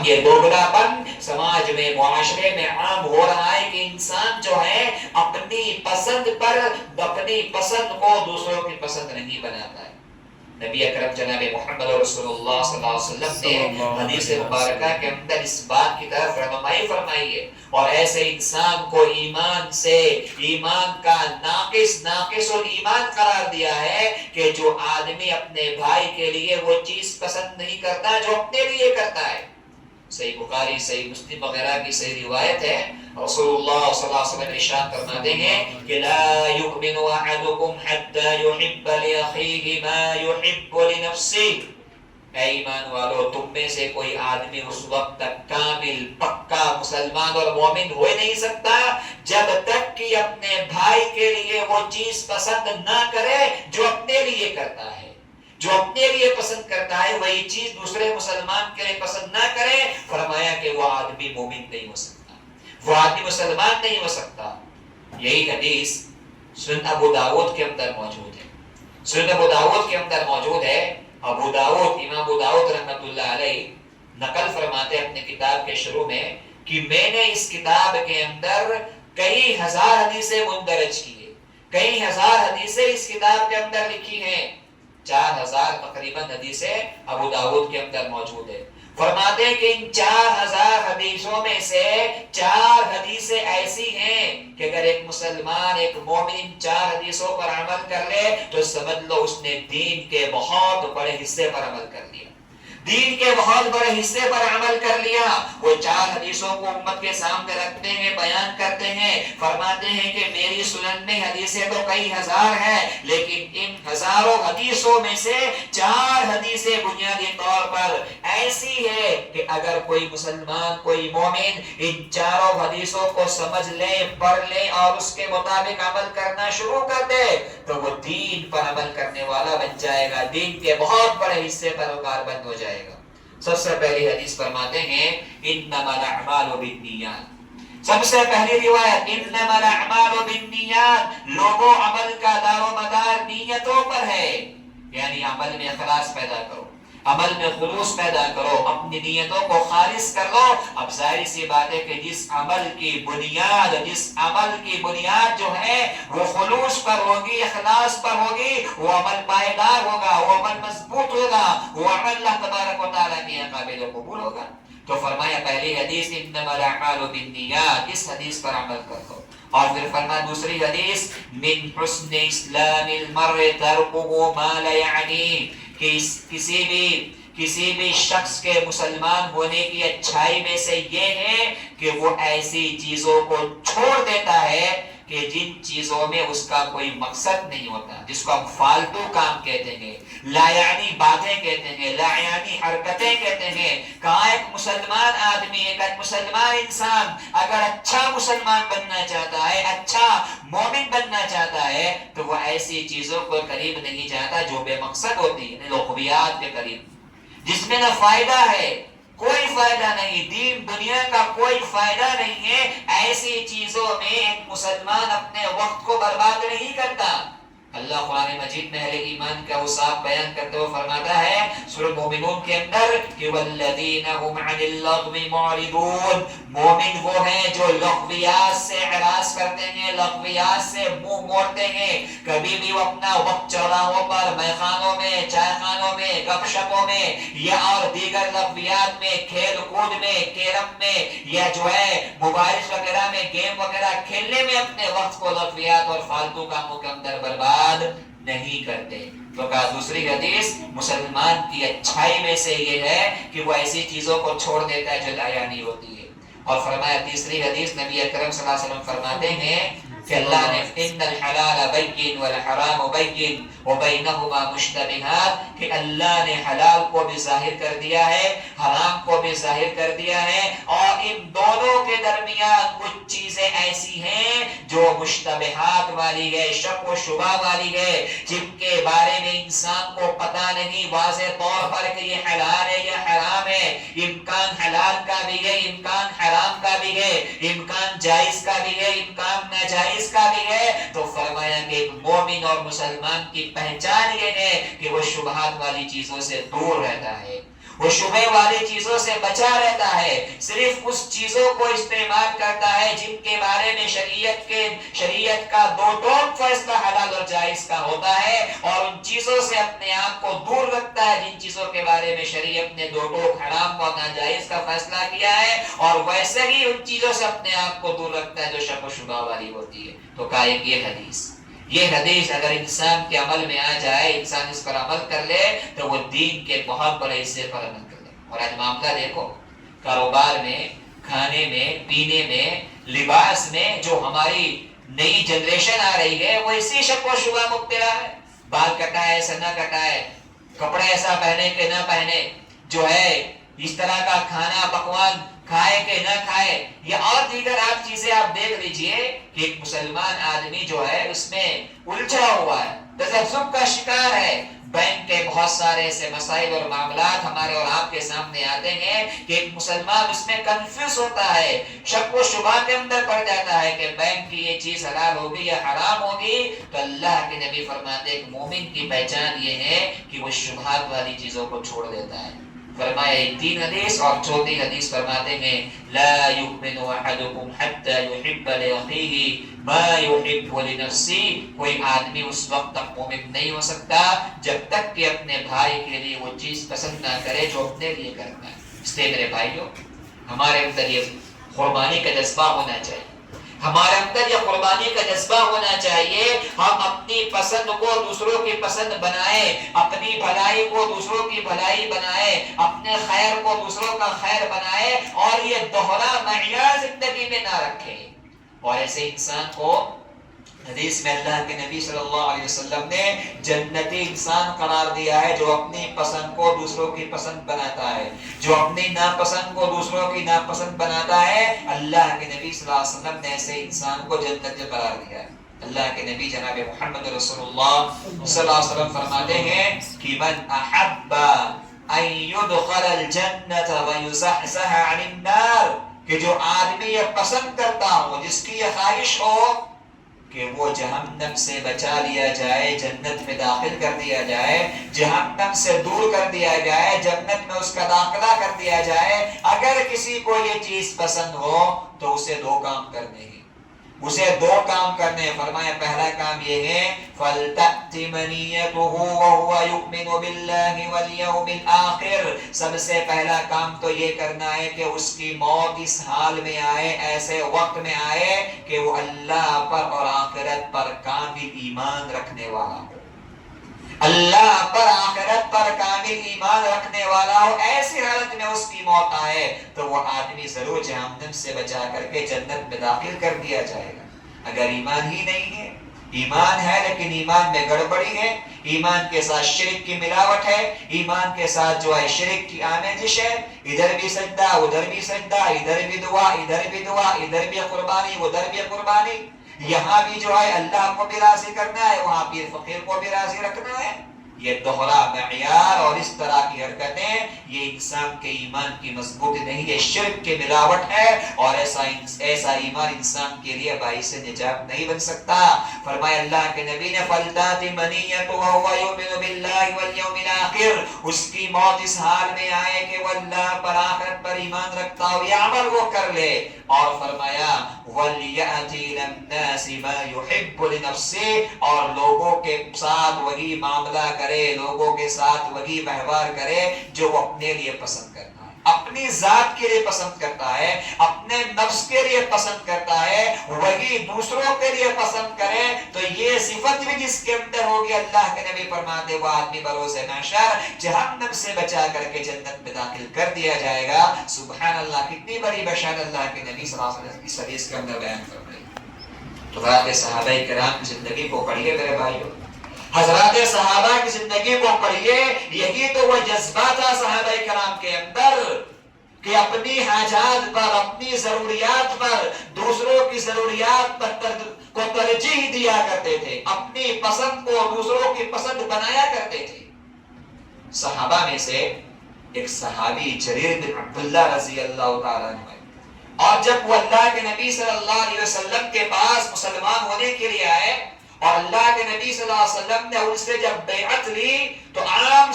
یہ دوگلاپن سماج میں معاشرے میں عام ہو رہا ہے کہ انسان جو ہے اپنی پسند کو دوسروں کی پسند نہیں بناتا ہے۔ نبی اکرم جناب محمد رسول اللہ صلی اللہ علیہ وسلم نے حدیث مبارکہ کے اندر اس بات کی طرف رہنمائی فرمائی ہے، اور ایسے انسان کو ایمان کا ناقص الایمان قرار دیا ہے کہ جو آدمی اپنے بھائی کے لیے وہ چیز پسند نہیں کرتا جو اپنے لیے کرتا ہے۔ صحیح بخاری، صحیح مسلم وغیرہ کی صحیح روایت ہے، رسول اللہ صلی اللہ علیہ وسلم ارشاد فرماتے ہیں کہ لا یؤمن احدکم حتی یحب لاخیہ ما یحب لنفسہ۔ اے ایمان والو، تم میں سے کوئی آدمی اس وقت تک کامل پکا مسلمان اور مومن ہو نہیں سکتا جب تک کہ اپنے بھائی کے لیے وہ چیز پسند نہ کرے جو اپنے لیے کرتا ہے۔ جو اپنے لیے پسند کرتا ہے وہی چیز دوسرے مسلمان کے لیے پسند نہ کرے، فرمایا کہ وہ آدمی مومن نہیں ہو سکتا، وہ آدمی مسلمان نہیں ہو سکتا۔ یہی حدیث سنن ابو داؤد کے اندر موجود ہے۔ سنن ابو داؤد کے اندر موجود ہے۔ امام ابو داؤد رحمۃ اللہ علیہ نقل فرماتے اپنے کتاب کے شروع میں کہ میں نے اس کتاب کے اندر کئی ہزار حدیثیں مندرج کی ہے، کئی ہزار حدیثیں اس کتاب کے اندر لکھی ہیں، 4000 تقریباً حدیثیں ابو داؤد کے اندر موجود ہے۔ فرماتے ہیں کہ ان 4000 حدیثوں میں سے 4 حدیثیں ایسی ہیں کہ اگر ایک مسلمان، ایک مومن ان 4 حدیثوں پر عمل کر لے تو سمجھ لو اس نے دین کے بہت بڑے حصے پر عمل کر لیا، دین کے بہت بڑے حصے پر عمل کر لیا۔ وہ 4 حدیثوں کو امت کے سامنے رکھتے ہیں، بیان کرتے ہیں، فرماتے ہیں کہ میری سنن میں حدیثیں تو کئی ہزار ہیں، لیکن ان ہزاروں حدیثوں میں سے 4 حدیثیں بنیادی طور پر ایسی ہے کہ اگر کوئی مسلمان، کوئی مومن ان 4 حدیثوں کو سمجھ لے، پڑھ لے اور اس کے مطابق عمل کرنا شروع کر دے تو وہ دین پر عمل کرنے والا بن جائے گا، دین کے بہت بڑے حصے پر وہ کاربند ہو جائے گا۔ سب سے پہلی حدیث فرماتے ہیں انما الاعمال بالنیات۔ سب سے پہلی روایت انما الاعمال بالنیات، لوگوں عمل کا دار و مدار نیتوں پر ہے، یعنی عمل میں اخلاص پیدا کرو، عمل میں خلوص پیدا کرو، اپنی نیتوں کو خالص کر لو۔ اب ظاہر سی بات ہے کہ جس عمل کی بنیاد جو ہے وہ خلوص پر ہوگی، اخلاص پر ہوگی، وہ عمل پائیدار ہوگا، وہ عمل مضبوط ہوگا، وہ عمل اللہ تبارک و تعالیٰ کے قابل قبول ہوگا۔ تو فرمایا پہلی حدیث انما الاعمال بالنیات، اس حدیث پر عمل کرو۔ اور پھر فرمایا دوسری حدیث من حسن اسلام المرء ترکه ما لا یعنی، کہ کسی بھی شخص کے مسلمان ہونے کی اچھائی میں سے یہ ہے کہ وہ ایسی چیزوں کو چھوڑ دیتا ہے کہ جن چیزوں میں اس کا کوئی مقصد نہیں ہوتا، جس کو ہم فالتو کام کہتے ہیں، لا یعنی باتیں کہتے ہیں، لا یعنی حرکتیں کہتے ہیں۔ کہاں ایک مسلمان آدمی، ایک مسلمان انسان اگر اچھا مسلمان بننا چاہتا ہے، اچھا مومن بننا چاہتا ہے تو وہ ایسی چیزوں کو قریب نہیں جاتا جو بے مقصد ہوتی ہے، لغویات کے قریب، جس میں نہ فائدہ ہے، کوئی فائدہ نہیں، دین دنیا کا کوئی فائدہ نہیں ہے، ایسی چیزوں میں ایک مسلمان اپنے وقت کو برباد نہیں کرتا۔ اللہ قرآن مجید میں اہل ایمان کا اوصاف بیان کرتے ہوئے فرماتا ہے سورہ مومنون کے اندر کہ والذین هم عن اللغو معرضون، مومن وہ ہیں جو لغویات سے اعراض کرتے ہیں، لغویات سے منہ موڑتے ہیں۔ کبھی بھی وہ اپنا وقت چوراہوں پر، میخانوں میں، چائے خانوں میں، گپ شپوں میں یا اور دیگر لغویات میں، کھیل کود میں، کیرم میں یا جو ہے موبائل وغیرہ میں گیم وغیرہ کھیلنے میں اپنے وقت کو لغویات اور فالتو کاموں کے اندر برباد نہیں کرتے۔ تو کہا دوسری حدیث مسلمان کی اچھائی میں سے یہ ہے کہ وہ ایسی چیزوں کو چھوڑ دیتا ہے جو لا یعنی ہوتی ہے۔ اور فرمایا تیسری حدیث نبی اکرم صلی اللہ علیہ وسلم فرماتے ہیں کہ اللہ نے ان الحلال بین والحرام بین وبینہما مشتبہات، کہ اللہ نے حلال کو بھی ظاہر کر دیا ہے، حرام کو بھی ظاہر کر دیا ہے، اور ان دونوں کے درمیان کچھ چیزیں ایسی ہیں جو مشتبہات والی ہے، شک و شبہ والی ہے، جن کے بارے میں انسان کو پتہ نہیں واضح طور پر کہ یہ حلال ہے یا حرام ہے، امکان حلال کا بھی ہے، امکان حرام کا بھی ہے، امکان جائز کا بھی ہے، امکان ناجائز کا بھی ہے۔ تو فرمایا کہ ایک مومن اور مسلمان کی پہچان یہ ہے کہ وہ شبہات والی چیزوں سے دور رہتا ہے، وہ شبہ والی چیزوں سے بچا رہتا ہے، صرف اس چیزوں کو استعمال کرتا ہے جن کے بارے میں شریعت کا دو ٹوک فیصلہ حلال اور جائز کا ہوتا ہے، اور ان چیزوں سے اپنے آپ کو دور رکھتا ہے جن چیزوں کے بارے میں شریعت نے دو ٹوک حرام اور ناجائز کا فیصلہ کیا ہے، اور ویسے ہی ان چیزوں سے اپنے آپ کو دور رکھتا ہے جو شک و شبہ والی ہوتی ہے۔ تو کہا یہ حدیث اگر انسان کے عمل میں آ جائے، انسان اس پر عمل کر لے تو وہ دین کے بہت بڑے حصے پر عمل کر لے۔ اور آج معاملہ دیکھو، کاروبار میں، کھانے میں، پینے میں، لباس میں جو ہماری نئی جنریشن آ رہی ہے وہ اسی شک و شبہ مبتلا ہے۔ بال کٹائے ایسا نہ کٹائے، کپڑے ایسا پہنے کہ نہ پہنے، جو ہے اس طرح کا کھانا پکوان کھائے کہ نہ کھائے، یا اور دیگر آپ چیزیں آپ دیکھ لیجئے کہ ایک مسلمان آدمی جو ہے اس میں الجھا ہوا ہے، تذبذب کا شکار ہے۔ بینک کے بہت سارے ایسے مسائل اور معاملات ہمارے اور آپ کے سامنے آتے ہیں کہ ایک مسلمان اس میں کنفیوز ہوتا ہے، شک و شبہ کے اندر پڑ جاتا ہے کہ بینک کی یہ چیز حلال ہوگی یا حرام ہوگی۔ تو اللہ کے نبی فرماتے ہیں کہ مومن کی پہچان یہ ہے کہ وہ شبہات والی چیزوں کو چھوڑ دیتا ہے۔ فرمایا 3 حدیث، اور چوتھی حدیث فرماتے ہیں لا یؤمن احدکم حتی یحب لاخیہ ما یحب لنفسہ، کوئی آدمی اس وقت تک مومن نہیں ہو سکتا جب تک کہ اپنے بھائی کے لیے وہ چیز پسند نہ کرے جو اپنے لیے کرنا ہے۔ اس لیے میرے بھائیوں، ہمارے اندر یہ قربانی کا جذبہ ہونا چاہیے، ہمارے اندر یہ قربانی کا جذبہ ہونا چاہیے۔ ہم اپنی پسند کو دوسروں کی پسند بنائیں، اپنی بھلائی کو دوسروں کی بھلائی بنائیں، اپنے خیر کو دوسروں کا خیر بنائیں، اور یہ دوہرا معیار زندگی میں نہ رکھیں۔ اور ایسے انسان کو حدیث میں اللہ کے نبی صلی اللہ علیہ وسلم نے جنتی انسان قرار دیا ہے، جو اپنی پسند کو دوسروں کی پسند بناتا ہے، جو اپنی ناپسند کو دوسروں کی ناپسند بناتا ہے۔ اللہ کے نبی صلی اللہ علیہ وسلم نے ایسے انسان کو جنتی قرار دیا ہے۔ اللہ کے نبی جناب محمد رسول اللہ صلی اللہ علیہ وسلم فرماتے ہیں کہ من احب ان يدخل الجنة ويزحزح عن النار، کہ جو آدمی یہ پسند کرتا ہو، جس کی یہ خواہش ہو کہ وہ جہنم سے بچا لیا جائے، جنت میں داخل کر دیا جائے، جہنم سے دور کر دیا جائے، جنت میں اس کا داخلہ کر دیا جائے، اگر کسی کو یہ چیز پسند ہو تو اسے 2 کام کرنے ہیں، اسے 2 کام کرنے۔ فرمایا پہلا کام یہ ہے فَلْتَأْتِ مَنِيَّتُهُ وَهُوَ يُؤْمِنُ بِاللَّهِ وَالْيَوْمِ الْآخِرِ، سب سے پہلا کام تو یہ کرنا ہے کہ اس کی موت اس حال میں آئے، ایسے وقت میں آئے کہ وہ اللہ پر اور آخرت پر کامل ایمان رکھنے والا ہو، اللہ پر آخرت پر کامل ایمان رکھنے والا ہو۔ ایسی حالت میں اس کی موت آئے تو وہ آدمی ضرور جہنم سے بچا کر کے جنت میں داخل کر دیا جائے گا۔ اگر ایمان ہی نہیں ہے، ایمان ہے لیکن ایمان میں گڑبڑی ہے، ایمان کے ساتھ شرک کی ملاوٹ ہے، ایمان کے ساتھ جو ہے شرک کی آمیزش ہے، ادھر بھی سجدہ ادھر بھی سجدہ، ادھر بھی دعا ادھر بھی دعا، ادھر بھی قربانی ادھر بھی قربانی، یہاں بھی جو ہے اللہ کو بھی راضی کرنا ہے، وہاں پیر فقیر کو بھی راضی رکھنا ہے۔ یہ دوہرا معیار اور اس طرح کی حرکتیں یہ انسان کے ایمان کی مضبوطی نہیں، یہ شرک کی ملاوٹ ہے، اور ایسا ایمان انسان کے لیے باعث نجات نہیں بن سکتا۔ فرمایا اللہ کے نبی نے فَلْتَأْتِ مَنِيَّتُهُ وَهُوَ يُؤْمِنُ بِاللَّهِ وَالْيَوْمِ الْآخِرِ، اس کی موت اس حال میں آئے کہ وہ اللہ پر آخرت پر ایمان رکھتا ہو، یہ عمل وہ کر لے۔ اور فرمایا وَلْيَأْتِ إِلَى النَّاسِ مَا يُحِبُّ لِنَفْسِهِ، اور لوگوں کے ساتھ وہی معاملہ کرے، لوگوں کے ساتھ وہی ویوہار کرے جو وہ اپنے لیے پسند کرتا ہے، اپنی ذات کے لیے پسند کرتا ہے، اپنے نفس کے لیے پسند کرتا ہے، وہی دوسروں کے لیے پسند کرے۔ تو یہ صفت بھی جس کے اندر ہوگی، اللہ کے نبی فرماتے وہ آدمی بروز محشر جہنم سے بچا کر کے جنت میں داخل کر دیا جائے گا۔ سبحان اللہ، کتنی بڑی بشارت اللہ کے نبی صلی اللہ علیہ وسلم اس حدیث کے اندر بیان فرمائی۔ تو حضرات صحابہ کرام کی زندگی کو پڑھیے میرے بھائیوں، حضرات صحابہ کی زندگی کو پڑھیے، یہی تو وہ جذبہ تھا صحابہ کرام کے اندر کہ اپنی حاجات پر، اپنی ضروریات پر، دوسروں کی ضروریات پر کو ترجیح دیا کرتے تھے، اپنی پسند کو دوسروں کی پسند بنایا کرتے تھے۔ صحابہ میں سے ایک صحابی جریر بن عبداللہ رضی اللہ تعالیٰ عنہ، اور جب وہ اللہ کے نبی صلی اللہ علیہ وسلم کے پاس مسلمان ہونے کے لیے آئے اور اللہ کے نبی صلی اللہ علیہ وسلم نے ان سے جب بیعت لی تو عام